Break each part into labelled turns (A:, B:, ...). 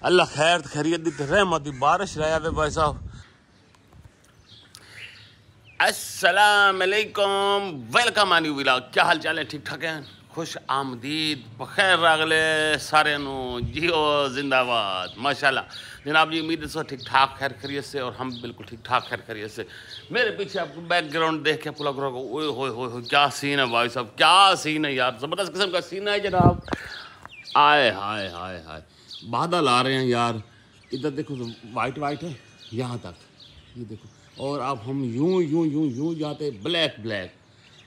A: अल्लाह खैर खैरियत दी रहमत दी बारिश रहा है भाई साहब। अस्सलाम वालेकुम, वेलकम आनी व्लॉग। क्या हाल चाल है? ठीक ठाक है? खुश आमदीद, बखैर रागले सारे नु जियो जिंदाबाद माशाल्लाह। जनाब जी उम्मीद है ठीक ठाक खैर खैरियत से, और हम बिल्कुल ठीक ठाक खैर खैरियत से। मेरे पीछे आपको बैकग्राउंड देख के पूरा ओए होए होए क्या सीन है भाई साहब, क्या सीन है यार, ज़बरदस्त किस्म का सीन है जनाब। आए हाय हाय हाय, बादल आ रहे हैं यार। इधर देखो तो वाइट वाइट है यहाँ तक, ये देखो। और अब हम यूं यूं यूं यूं जाते ब्लैक ब्लैक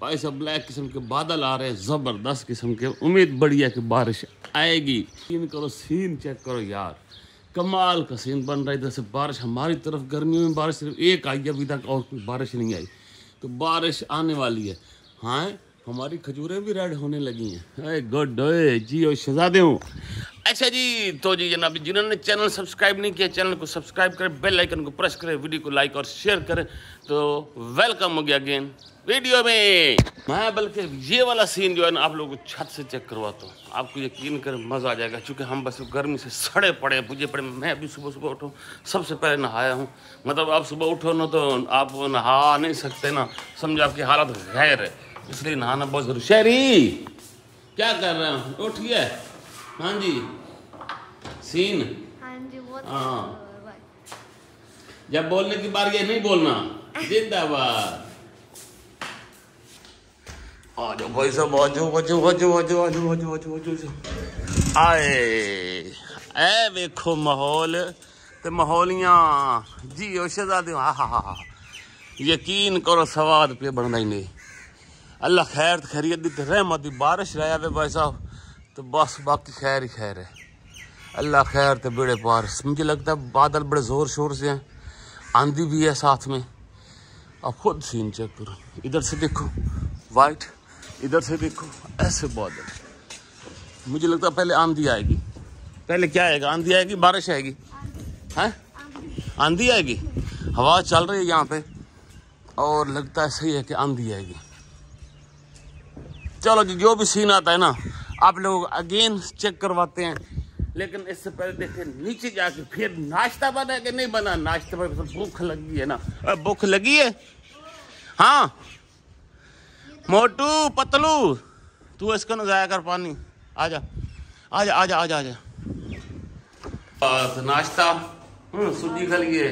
A: भाई साहब, ब्लैक किस्म के बादल आ रहे हैं ज़बरदस्त किस्म के। उम्मीद बड़ी है कि बारिश आएगी। सीन करो, सीन चेक करो यार, कमाल का सीन बन रहा है। इधर से बारिश हमारी तरफ, गर्मियों में बारिश सिर्फ एक आई अभी तक, और कोई बारिश नहीं आई। तो बारिश आने वाली है। हाँ, हमारी खजूरें भी रेड होने लगी हैं। गुड जी और शहजादे हूँ। अच्छा जी, तो जी जनाब जिन्होंने चैनल सब्सक्राइब नहीं किया, चैनल को सब्सक्राइब करें, बेल आइकन को प्रेस करें, वीडियो को लाइक और शेयर करें। तो वेलकम हो गया अगेन वीडियो में। मैं बल्कि ये वाला सीन जो है ना आप लोगों को छत से चेक करवाता हूँ, आपको यकीन करें मज़ा आ जाएगा। क्योंकि हम बस गर्मी से सड़े पड़े बुझे पड़े। मैं अभी सुबह सुबह उठूँ, सबसे पहले नहाया हूँ। मतलब आप सुबह उठो ना तो आप नहा नहीं सकते ना, समझो आपकी हालत गैर है, इसलिए नहाना बहुत जरूरी। शहरी क्या कर रहे हैं? उठिए। हाँ जी, सीन। हाँ जी, हाँ, जब बोलने की बारी है नहीं बोलना। जिंदाबाद। आ जाओ भाई साहब, आ जाओ आ जाओ आ जाओ आ जाओ आ जाओ आ जाओ आ जाओ। आए ए वेखो माहौल ते माहौलियाँ जी ओ शहजादे। हाँ हाँ हाँ हाँ, यकीन करो सवाद पे बनना ही नहीं। अल्लाह खैर खैरियत दी रहमत दी बारिश रहा है भाई साहब। तो बस बाकी खैर ही खैर है। अल्लाह खैर तो बेड़े पार। मुझे लगता है बादल बड़े ज़ोर शोर से हैं, आंधी भी है साथ में। अब खुद सीन चेक करो, इधर से देखो वाइट, इधर से देखो ऐसे बादल। मुझे लगता है पहले आंधी आएगी। पहले क्या आएगा? आंधी आएगी, बारिश आएगी? हैं, आंधी आएगी। हवा चल रही है यहाँ पे, और लगता है सही है कि आंधी आएगी। चलो जी, जो भी सीन आता है ना आप लोग अगेन चेक करवाते हैं। लेकिन इससे पहले देखें नीचे जाके फिर नाश्ता बना है कि नहीं बना। नाश्ते पर भूख लगी है ना, भूख लगी है। हाँ मोटू पतलू, तू इसको न जाया कर पानी। आजा आजा आजा आजा आजा। नाश्ता सूजी खा लिए,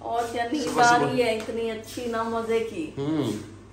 A: और क्या नींद आ रही है इतनी अच्छी ना, मजे की।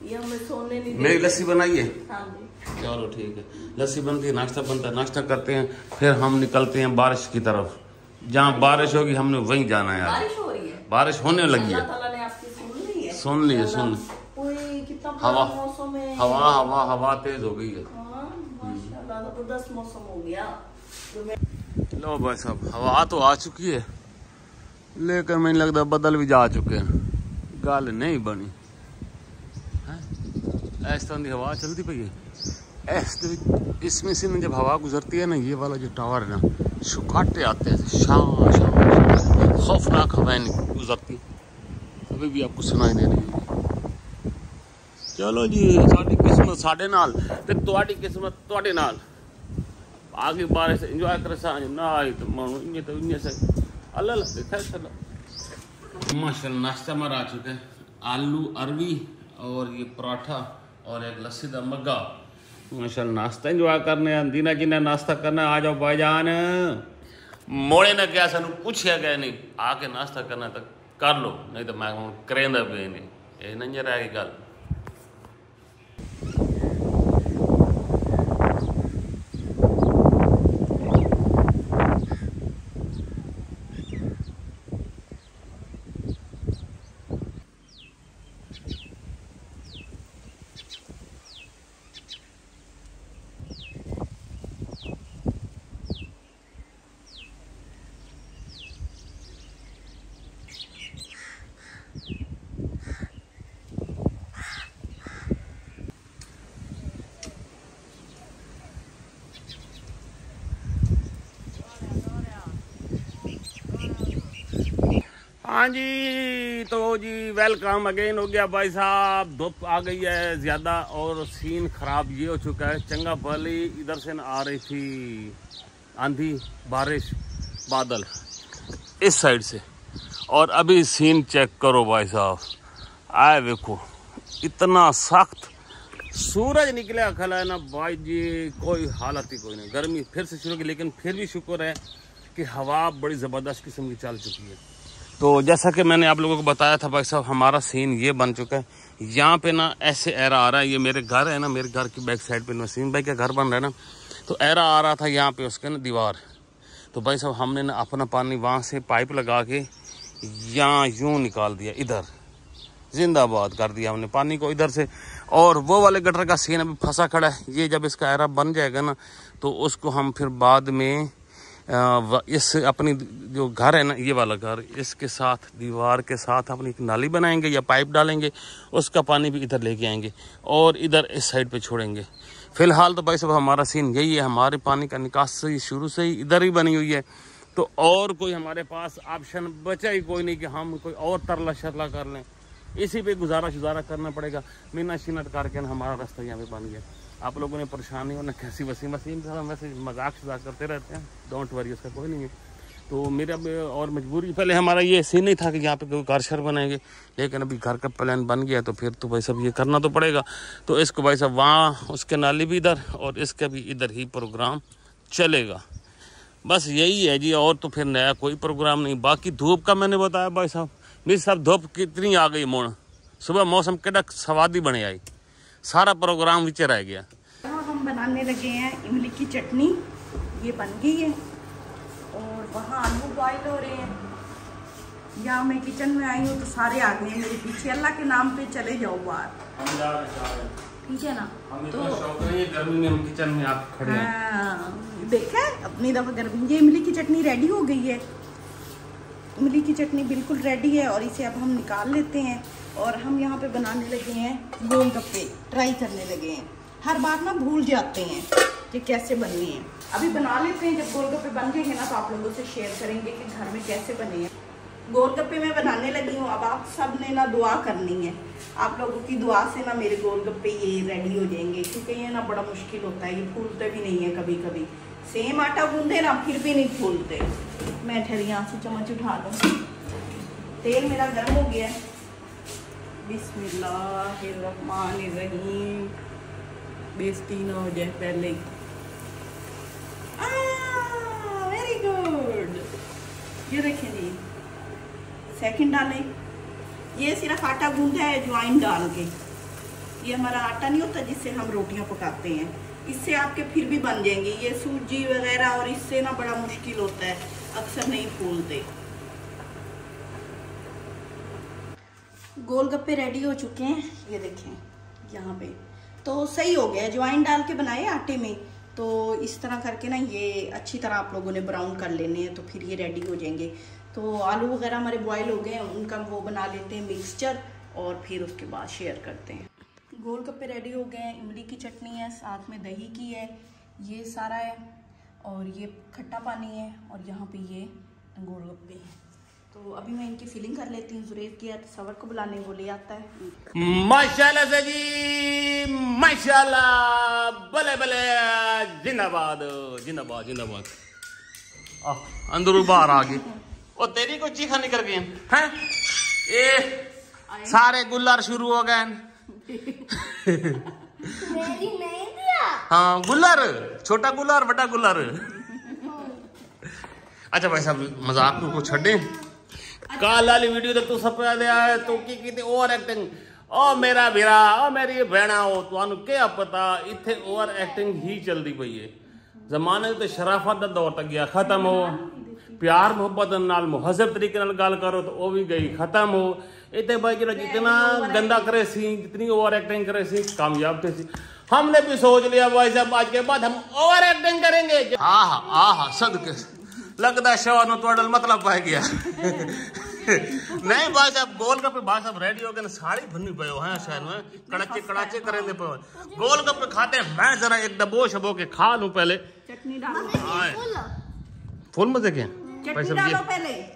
A: ये हमें सोने नहीं। मेरी लस्सी बनाइए। हाँ जी, चलो ठीक है, लस्सी बनती है, नाश्ता बनता है, नाश्ता करते हैं, फिर हम निकलते हैं बारिश की तरफ। जहाँ बारिश होगी हमने वहीं जाना है। बारिश हो रही है, बारिश होने लगी है। अल्लाह ताला ने आपकी सुन ली है। सुन ली है, सुन। हवा हवा हवा हवा तेज हो गई है। माशाल्लाह, जबरदस्त मौसम हो गया। लो भाई साहब, हवा तो आ चुकी है, लेकिन मुझे लगता बदल भी जा चुके हैं। गल नहीं बनी इस तरह की हवा चलती पई है। इसमें से जब हवा गुजरती है ना, ये वाला जो टावर है ना, शुकाटे आते हैं, शाम शाम खौफनाक हवाएं गुजरती, अभी भी आपको सुनाई दे रही है। चलो जी, साडी किस्मत साडे नाल ते तुहाडी किस्मत तुहाडे नाल। आगे बारिश एंजॉय करे सा ना आई तो मानो इन्ने तो इन्ने से अल्लाह देखा चलो। माशाल्लाह नाश्ता हमारा आ चुका है, आलू अरवी और ये पराठा और एक लस्सी दा मग्गा। माशाल्लाह नाश्ता एंजॉय करने आंदी ना, जिन्हें नाश्ता करना आ जाओ भाईजान। मोड़े ने क्या सानू पूछया गया नहीं, आके नाश्ता करना तो कर लो, नहीं तो मैं करेंदा भी नहीं। ये नहीं रह गई गल। हाँ जी, तो जी वेलकम अगेन हो गया भाई साहब। धूप आ गई है ज़्यादा और सीन ख़राब ये हो चुका है। चंगा भली इधर से आ रही थी आंधी, बारिश, बादल इस साइड से, और अभी सीन चेक करो भाई साहब। आए देखो इतना सख्त सूरज निकला खला है ना भाई जी, कोई हालत ही कोई नहीं। गर्मी फिर से शुरू की, लेकिन फिर भी शुक्र है कि हवा बड़ी ज़बरदस्त किस्म की चल चुकी है। तो जैसा कि मैंने आप लोगों को बताया था भाई साहब, हमारा सीन ये बन चुका है। यहाँ पे ना ऐसे एरा आ रहा है, ये मेरे घर है ना, मेरे घर की बैक साइड पे नसीम भाई का घर बन रहा है ना, तो एरा आ रहा था यहाँ पे उसके ना दीवार। तो भाई साहब हमने ना अपना पानी वहाँ से पाइप लगा के यहाँ यूँ निकाल दिया, इधर जिंदाबाद कर दिया हमने पानी को इधर से। और वो वाले गटर का सीन अभी फंसा खड़ा है। ये जब इसका एरा बन जाएगा ना, तो उसको हम फिर बाद में इस अपनी जो घर है ना, ये वाला घर, इसके साथ दीवार के साथ अपनी एक नाली बनाएंगे या पाइप डालेंगे, उसका पानी भी इधर लेके आएंगे और इधर इस साइड पे छोड़ेंगे। फिलहाल तो भाई साहब हमारा सीन यही है। हमारे पानी का निकासी शुरू से ही इधर ही बनी हुई है, तो और कोई हमारे पास ऑप्शन बचा ही कोई नहीं कि हम कोई और तरला शरला कर लें। इसी पे गुजारा शुजारा करना पड़ेगा। मिन्नत शिन्नत करके ना हमारा रास्ता यहाँ पे बन गया। आप लोगों ने परेशानी और न कैसी वसीम वैसे मजाक शुजाक करते रहते हैं, डोंट वरी, उसका कोई नहीं है। तो मेरा और मजबूरी, पहले हमारा ये सीन नहीं था कि यहाँ पे कोई घर शर बनाएंगे, लेकिन अभी घर का प्लान बन गया तो फिर तो भाई साहब ये करना तो पड़ेगा। तो इसको भाई साहब वहाँ उसके नाली भी इधर और इसका भी इधर ही प्रोग्राम चलेगा। बस यही है जी, और तो फिर नया कोई प्रोग्राम नहीं। बाकी धूप का मैंने बताया भाई साहब, मेरी साहब धूप कितनी आ गई मोड़, सुबह मौसम केड़ा स्वादी बने आई, सारा प्रोग्राम विच रह गया।
B: हम बनाने लगे हैं इमली की चटनी, ये बन गई है और वहाँ आलू बॉयल हो रहे हैं। यहाँ मैं किचन में आई हूँ तो सारे आ गए हैं मेरे पीछे। अल्लाह के नाम पे चले जाओ बाहर, ठीक है ना। तो
A: गर्मी में हम किचन में आप खड़े हैं।
B: हाँ, देखा अपनी दफा गर्मी। ये इमली की चटनी रेडी हो गई है। इमली की चटनी बिल्कुल रेडी है और इसे अब हम निकाल लेते हैं। और हम यहाँ पे बनाने लगे हैं गोलगप्पे, ट्राई करने लगे हैं। हर बार ना भूल जाते हैं कि कैसे बननी है। अभी बना लेते हैं, जब गोलगप्पे बन जाएंगे ना तो आप लोगों से शेयर करेंगे कि घर में कैसे बने हैं। गोलगप्पे मैं बनाने लगी हूँ। अब आप सब ने ना दुआ करनी है। आप लोगों की दुआ से ना मेरे गोलगप्पे ये रेडी हो जाएंगे, क्योंकि ये ना बड़ा मुश्किल होता है, ये फूलते भी नहीं है। कभी कभी सेम आटा गूंदे ना फिर भी नहीं फूलते। मैं ठहरी यहाँ से चम्मच उठा दूँ। तेल मेरा गर्म हो गया है। बिस्मिल्लाहिर्रहमानिर्रहीम। बेइज्जती ना हो जाए पहले ही। Very good. ये देखें जी, सेकंड डालें। ये सिर्फ आटा गूंदा है अजवाइन डाल के। ये हमारा आटा नहीं होता जिससे हम रोटियां पकाते हैं, इससे आपके फिर भी बन जाएंगे। ये सूजी वगैरह और इससे ना बड़ा मुश्किल होता है, अक्सर नहीं फूलते। गोलगप्पे रेडी हो चुके हैं, ये देखें यहाँ पे। तो सही हो गया, अजवाइन डाल के बनाए आटे में। तो इस तरह करके ना ये अच्छी तरह आप लोगों ने ब्राउन कर लेने हैं, तो फिर ये रेडी हो जाएंगे। तो आलू वगैरह हमारे बॉयल हो गए हैं, उनका वो बना लेते हैं मिक्सचर और फिर उसके बाद शेयर करते हैं। गोलगप्पे रेडी हो गए हैं। इमली की चटनी है, साथ में दही की है, ये सारा है, और ये खट्टा पानी है, और यहाँ पे ये गोलगप्पे हैं। तो अभी मैं इनकी फिलिंग कर लेती हूँ। जुरेब की सवर को बुलाने वो ले आता है।
A: माशाल्लाह से जी, माशाल्लाह, भले भले, जिंदाबाद जिंदाबाद जिंदाबाद। अंदर बाहर आ गई। और तेरी को चीखा निकल गई हैं? ये सारे गुल्लार शुरू हो गए।
C: मेरी नहीं दिया।
A: हाँ, गुल्लार, छोटा गुल्लार, बड़ा गुल्लार। अच्छा भाई साहब मजाक को छड़े। कल वाली वीडियो तू सब आया तो की ओवर एक्टिंग। ओ मेरा भीरा, ओ मेरी भैणा, हो तुहानू क्या पता, इत्थे ओवर एक्टिंग ही चलती पई है। जमाने तो शराफत का दौर तक गया खत्म हो। प्यार मुहब्बत नाल मुहज़्ज़ब तरीके नाल गल करो तो वो भी गई खत्म हो। इतने भाई जो जितना गंदा करे सी, जितनी ओवर एक्टिंग करे सी, कामयाब थे सी। हमने भी सोच लिया भाई साहब आज के बाद हम ओवर एक्टिंग करेंगे। आहा सदके लगता शवा नो तोड़ल मतलब पाई गया। नहीं भाई साहब गोलगप्पे भाई साहब रेडी हो गए, साड़ी भरनी पयो है शायद में, कड़ाचे कड़ाचे करेंगे पे गोलगप्पे खाते हैं। मैं जरा एक डबो शबो के खा लूं पहले।
B: चटनी डालो,
A: फुल मजे के
B: चटनी
A: सब
B: डालो
A: ये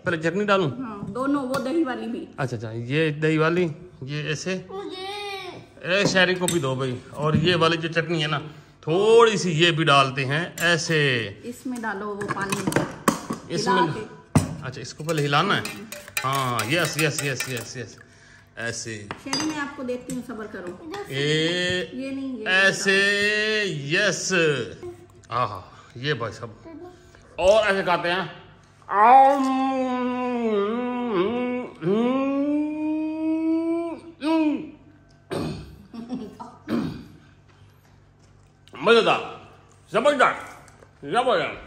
B: पहले
A: चटनी डालूं?
B: हाँ, दोनों, वो दही वाली भी।
A: अच्छा, ये दही वाली, ये ऐसे शहरी को भी दो भाई। और ये वाली जो चटनी है ना, थोड़ी सी ये भी डालते हैं ऐसे।
B: इसमें डालो वो पानी,
A: इसमें अच्छा, इसको पहले हिलाना है। हाँ, yes yes yes yes yes, ऐसे।
B: शहरी मैं आपको देती हूँ, सब्र करो।
A: ये
B: नहीं, ये
A: ऐसे, यस। हाँ, ये भाई सब। और ऐसे खाते हैं। मजेदार, जबरदस्त, जबरदस्त।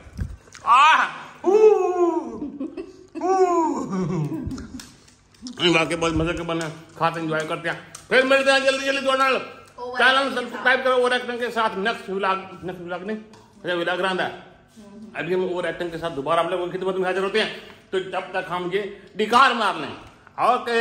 A: बाकी बहुत मजे के बने, खाते एंजॉय करते हैं। फिर मिलते हैं जल्दी जल्दी। चैनल सब्सक्राइब करो ओवर एक्टिंग के साथ। नेक्स्ट व्लॉग नहीं, ये व्लॉग रहा है। अभी हम ओवर एक्टिंग के साथ दोबारा आप लोगों की खिदमत में हाजिर होते हैं। तो जब तक हम ये डिकार मार लें। ओके।